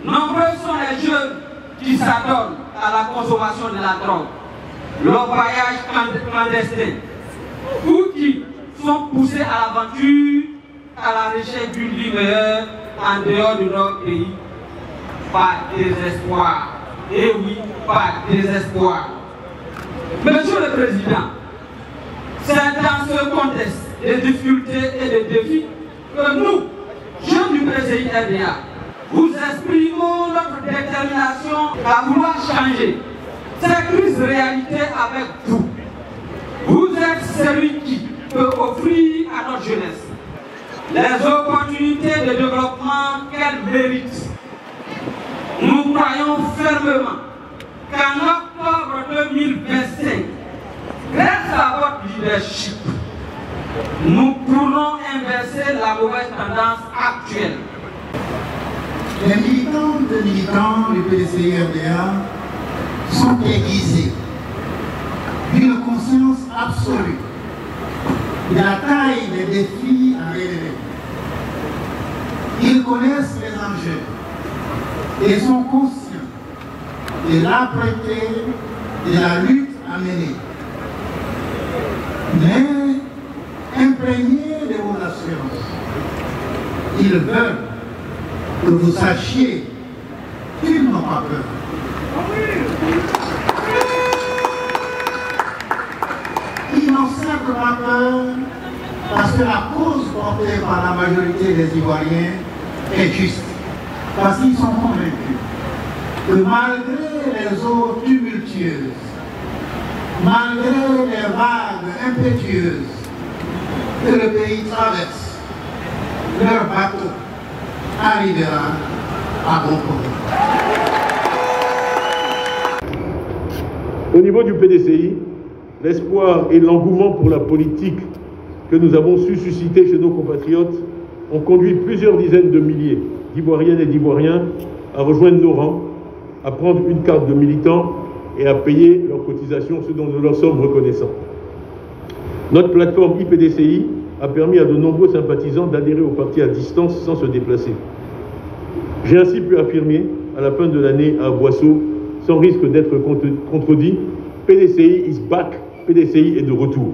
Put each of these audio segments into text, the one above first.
Nombreux sont les jeunes qui s'adonnent à la consommation de la drogue, l'orpaillage clandestin, ou qui sont poussés à l'aventure, à la recherche d'une vie meilleure en dehors de notre pays. Pas désespoir. Et oui, pas désespoir. Monsieur le Président, c'est dans ce contexte de difficultés et de défis que nous, jeunes du PDCI RDA, vous exprimons notre détermination à vouloir changer cette crise réalité avec vous. Vous êtes celui qui peut offrir à notre jeunesse les opportunités de développement qu'elle mérite. Nous croyons fermement qu'en octobre 2025, grâce à votre leadership, nous pourrons inverser la mauvaise tendance actuelle. Les militantes et militants du PDCI RDA sont aiguisés d'une conscience absolue de la taille des défis à relever. Ils connaissent les enjeux et sont conscients de l'âpreté de la lutte à mener. Mais imprégnés de vos assurances, ils veulent que vous sachiez qu'ils n'ont pas peur. Ils n'ont simplement peur parce que la cause portée par la majorité des Ivoiriens est juste. Parce qu'ils sont convaincus que malgré les eaux tumultueuses, malgré les vagues impétueuses que le pays traverse, leur bateau arrivera à bon port. Au niveau du PDCI, l'espoir et l'engouement pour la politique que nous avons su susciter chez nos compatriotes ont conduit plusieurs dizaines de milliers d'Ivoiriennes et d'Ivoiriens à rejoindre nos rangs, à prendre une carte de militant et à payer leurs cotisations, ce dont nous leur sommes reconnaissants. Notre plateforme IPDCI a permis à de nombreux sympathisants d'adhérer au parti à distance sans se déplacer. J'ai ainsi pu affirmer, à la fin de l'année à Boisseau, sans risque d'être contredit, PDCI is back, PDCI est de retour.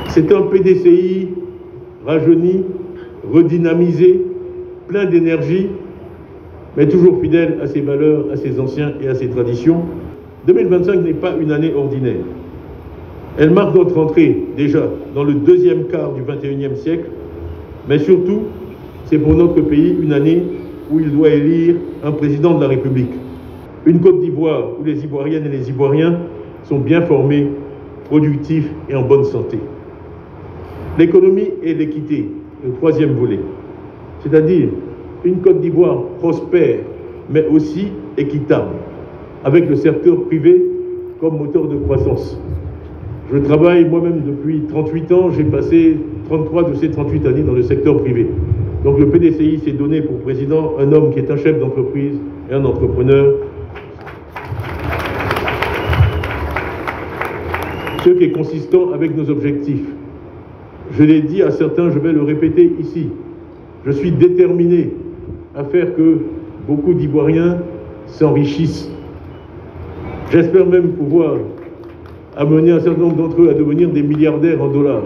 C'est un PDCI rajeuni, redynamisé, plein d'énergie, mais toujours fidèle à ses valeurs, à ses anciens et à ses traditions. 2025 n'est pas une année ordinaire. Elle marque notre entrée déjà dans le deuxième quart du XXIe siècle, mais surtout, c'est pour notre pays une année où il doit élire un président de la République. Une Côte d'Ivoire où les Ivoiriennes et les Ivoiriens sont bien formés, productifs et en bonne santé. L'économie et l'équité, le troisième volet, c'est-à-dire une Côte d'Ivoire prospère, mais aussi équitable, avec le secteur privé comme moteur de croissance. Je travaille moi-même depuis 38 ans, j'ai passé 33 de ces 38 années dans le secteur privé. Donc le PDCI s'est donné pour président un homme qui est un chef d'entreprise et un entrepreneur. Ce qui est consistant avec nos objectifs. Je l'ai dit à certains, je vais le répéter ici. Je suis déterminé à faire que beaucoup d'Ivoiriens s'enrichissent. J'espère même pouvoir amener un certain nombre d'entre eux à devenir des milliardaires en dollars.